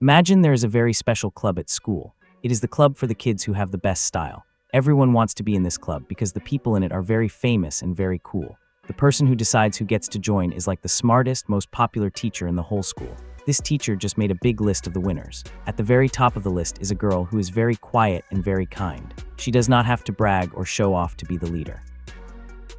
Imagine there is a very special club at school. It is the club for the kids who have the best style. Everyone wants to be in this club because the people in it are very famous and very cool. The person who decides who gets to join is like the smartest, most popular teacher in the whole school. This teacher just made a big list of the winners. At the very top of the list is a girl who is very quiet and very kind. She does not have to brag or show off to be the leader.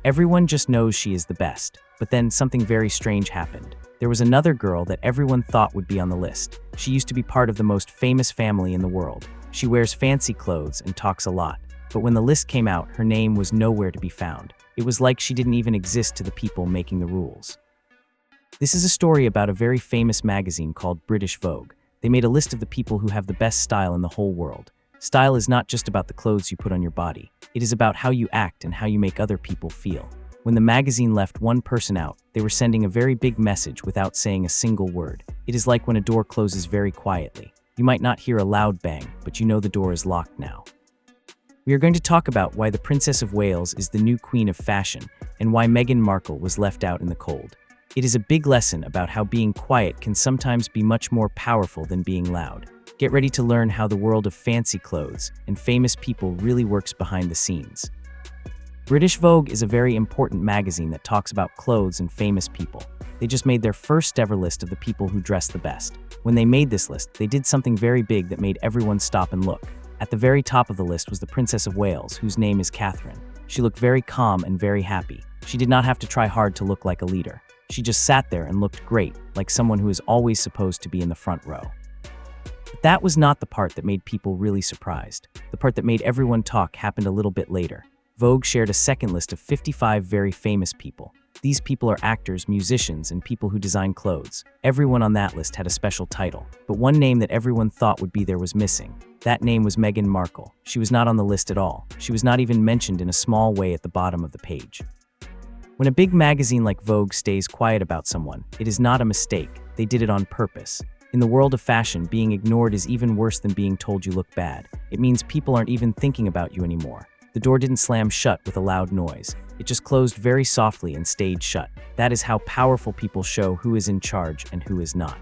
Everyone just knows she is the best. But then something very strange happened. There was another girl that everyone thought would be on the list. She used to be part of the most famous family in the world. She wears fancy clothes and talks a lot. But when the list came out, her name was nowhere to be found. It was like she didn't even exist to the people making the rules. This is a story about a very famous magazine called British Vogue. They made a list of the people who have the best style in the whole world. Style is not just about the clothes you put on your body. It is about how you act and how you make other people feel. When the magazine left one person out, they were sending a very big message without saying a single word. It is like when a door closes very quietly. You might not hear a loud bang, but you know the door is locked now. We are going to talk about why the Princess of Wales is the new queen of fashion and why Meghan Markle was left out in the cold. It is a big lesson about how being quiet can sometimes be much more powerful than being loud. Get ready to learn how the world of fancy clothes and famous people really works behind the scenes. British Vogue is a very important magazine that talks about clothes and famous people. They just made their first ever list of the people who dress the best. When they made this list, they did something very big that made everyone stop and look. At the very top of the list was the Princess of Wales, whose name is Catherine. She looked very calm and very happy. She did not have to try hard to look like a leader. She just sat there and looked great, like someone who is always supposed to be in the front row. But that was not the part that made people really surprised. The part that made everyone talk happened a little bit later. Vogue shared a second list of 55 very famous people. These people are actors, musicians, and people who design clothes. Everyone on that list had a special title, but one name that everyone thought would be there was missing. That name was Meghan Markle. She was not on the list at all. She was not even mentioned in a small way at the bottom of the page. When a big magazine like Vogue stays quiet about someone, it is not a mistake. They did it on purpose. In the world of fashion, being ignored is even worse than being told you look bad. It means people aren't even thinking about you anymore. The door didn't slam shut with a loud noise. It just closed very softly and stayed shut. That is how powerful people show who is in charge and who is not.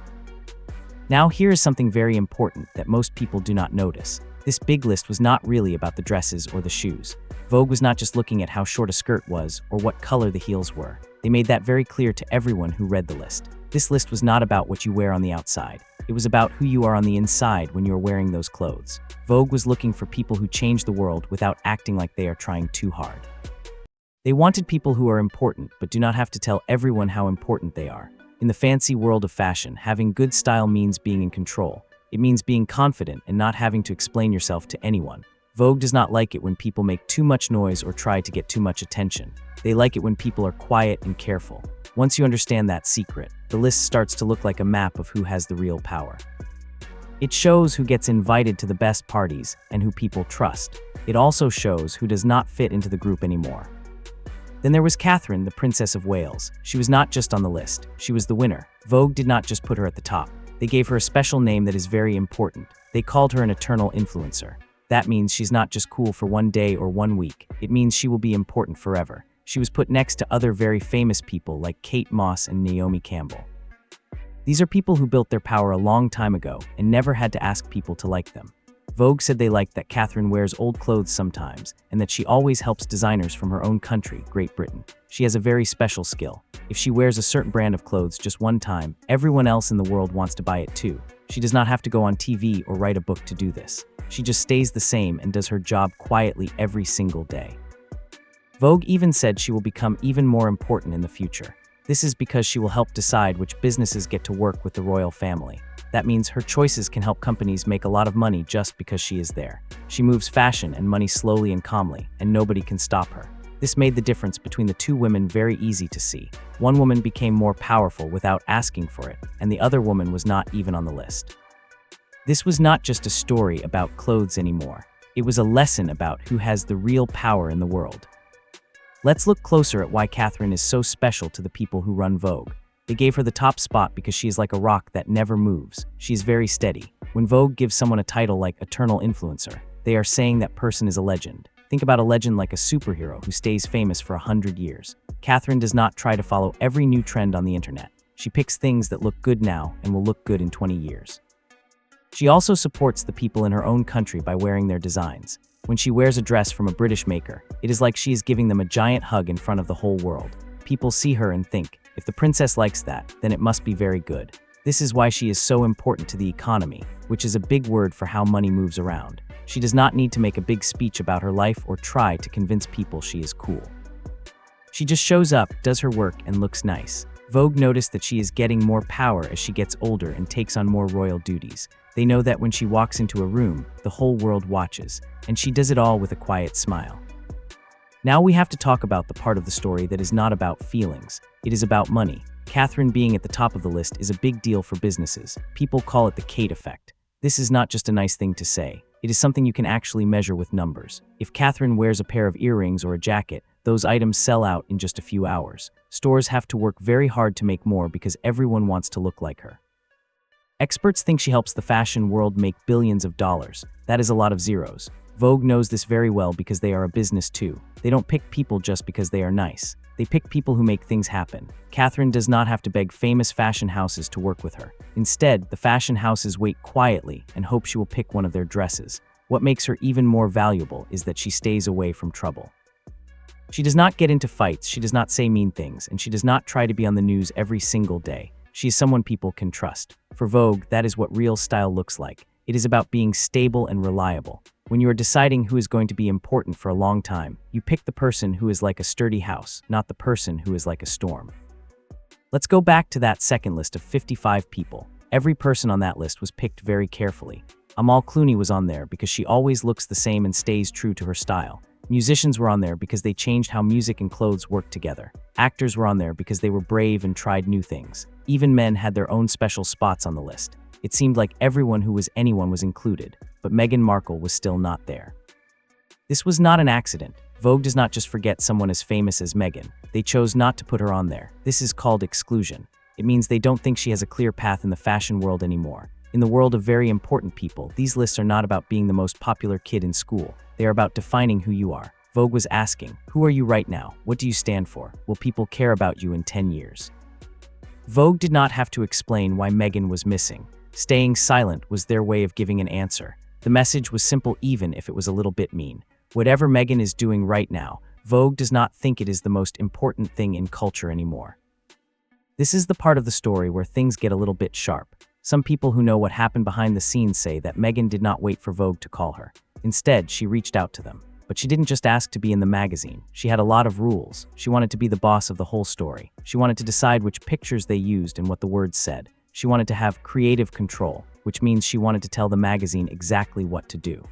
Now here is something very important that most people do not notice. This big list was not really about the dresses or the shoes. Vogue was not just looking at how short a skirt was or what color the heels were. They made that very clear to everyone who read the list. This list was not about what you wear on the outside. It was about who you are on the inside when you are wearing those clothes. Vogue was looking for people who change the world without acting like they are trying too hard. They wanted people who are important but do not have to tell everyone how important they are. In the fancy world of fashion, having good style means being in control. It means being confident and not having to explain yourself to anyone. Vogue does not like it when people make too much noise or try to get too much attention. They like it when people are quiet and careful. Once you understand that secret, the list starts to look like a map of who has the real power. It shows who gets invited to the best parties and who people trust. It also shows who does not fit into the group anymore. Then there was Catherine, the Princess of Wales. She was not just on the list, she was the winner. Vogue did not just put her at the top. They gave her a special name that is very important. They called her an eternal influencer. That means she's not just cool for one day or 1 week. It means she will be important forever. She was put next to other very famous people like Kate Moss and Naomi Campbell. These are people who built their power a long time ago and never had to ask people to like them. Vogue said they liked that Catherine wears old clothes sometimes and that she always helps designers from her own country, Great Britain. She has a very special skill. If she wears a certain brand of clothes just one time, everyone else in the world wants to buy it too. She does not have to go on TV or write a book to do this. She just stays the same and does her job quietly every single day. Vogue even said she will become even more important in the future. This is because she will help decide which businesses get to work with the royal family. That means her choices can help companies make a lot of money just because she is there. She moves fashion and money slowly and calmly, and nobody can stop her. This made the difference between the two women very easy to see. One woman became more powerful without asking for it, and the other woman was not even on the list. This was not just a story about clothes anymore. It was a lesson about who has the real power in the world. Let's look closer at why Catherine is so special to the people who run Vogue. They gave her the top spot because she is like a rock that never moves. She is very steady. When Vogue gives someone a title like Eternal Influencer, they are saying that person is a legend. Think about a legend like a superhero who stays famous for 100 years. Catherine does not try to follow every new trend on the internet. She picks things that look good now and will look good in 20 years. She also supports the people in her own country by wearing their designs. When she wears a dress from a British maker, it is like she is giving them a giant hug in front of the whole world. People see her and think, if the princess likes that, then it must be very good. This is why she is so important to the economy, which is a big word for how money moves around. She does not need to make a big speech about her life or try to convince people she is cool. She just shows up, does her work, and looks nice. Vogue noticed that she is getting more power as she gets older and takes on more royal duties. They know that when she walks into a room, the whole world watches, and she does it all with a quiet smile. Now we have to talk about the part of the story that is not about feelings. It is about money. Catherine being at the top of the list is a big deal for businesses. People call it the Kate effect. This is not just a nice thing to say. It is something you can actually measure with numbers. If Catherine wears a pair of earrings or a jacket, those items sell out in just a few hours. Stores have to work very hard to make more because everyone wants to look like her. Experts think she helps the fashion world make billions of dollars. That is a lot of zeros. Vogue knows this very well because they are a business too. They don't pick people just because they are nice. They pick people who make things happen. Catherine does not have to beg famous fashion houses to work with her. Instead, the fashion houses wait quietly and hope she will pick one of their dresses. What makes her even more valuable is that she stays away from trouble. She does not get into fights, she does not say mean things, and she does not try to be on the news every single day. She is someone people can trust. For Vogue, that is what real style looks like. It is about being stable and reliable. When you are deciding who is going to be important for a long time, you pick the person who is like a sturdy house, not the person who is like a storm. Let's go back to that second list of 55 people. Every person on that list was picked very carefully. Amal Clooney was on there because she always looks the same and stays true to her style. Musicians were on there because they changed how music and clothes worked together. Actors were on there because they were brave and tried new things. Even men had their own special spots on the list. It seemed like everyone who was anyone was included, but Meghan Markle was still not there. This was not an accident. Vogue does not just forget someone as famous as Meghan. They chose not to put her on there. This is called exclusion. It means they don't think she has a clear path in the fashion world anymore. In the world of very important people, these lists are not about being the most popular kid in school. They are about defining who you are. Vogue was asking, who are you right now? What do you stand for? Will people care about you in 10 years? Vogue did not have to explain why Meghan was missing. Staying silent was their way of giving an answer. The message was simple even if it was a little bit mean. Whatever Meghan is doing right now, Vogue does not think it is the most important thing in culture anymore. This is the part of the story where things get a little bit sharp. Some people who know what happened behind the scenes say that Meghan did not wait for Vogue to call her. Instead, she reached out to them. But she didn't just ask to be in the magazine. She had a lot of rules. She wanted to be the boss of the whole story. She wanted to decide which pictures they used and what the words said. She wanted to have creative control, which means she wanted to tell the magazine exactly what to do.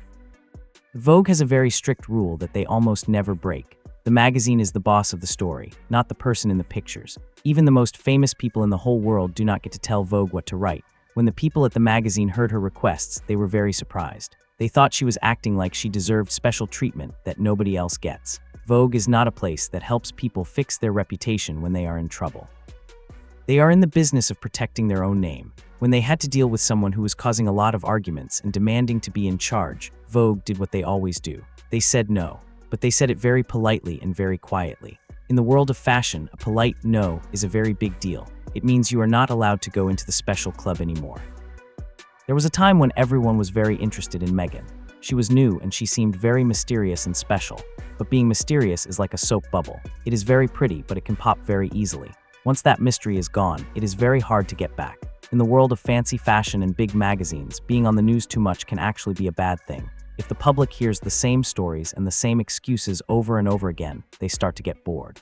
Vogue has a very strict rule that they almost never break. The magazine is the boss of the story, not the person in the pictures. Even the most famous people in the whole world do not get to tell Vogue what to write. When the people at the magazine heard her requests, they were very surprised. They thought she was acting like she deserved special treatment that nobody else gets. Vogue is not a place that helps people fix their reputation when they are in trouble. They are in the business of protecting their own name. When they had to deal with someone who was causing a lot of arguments and demanding to be in charge, Vogue did what they always do. They said no, but they said it very politely and very quietly. In the world of fashion, a polite no is a very big deal. It means you are not allowed to go into the special club anymore. There was a time when everyone was very interested in Meghan. She was new and she seemed very mysterious and special. But being mysterious is like a soap bubble. It is very pretty, but it can pop very easily. Once that mystery is gone, it is very hard to get back. In the world of fancy fashion and big magazines, being on the news too much can actually be a bad thing. If the public hears the same stories and the same excuses over and over again, they start to get bored.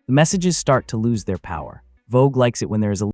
The messages start to lose their power. Vogue likes it when there is a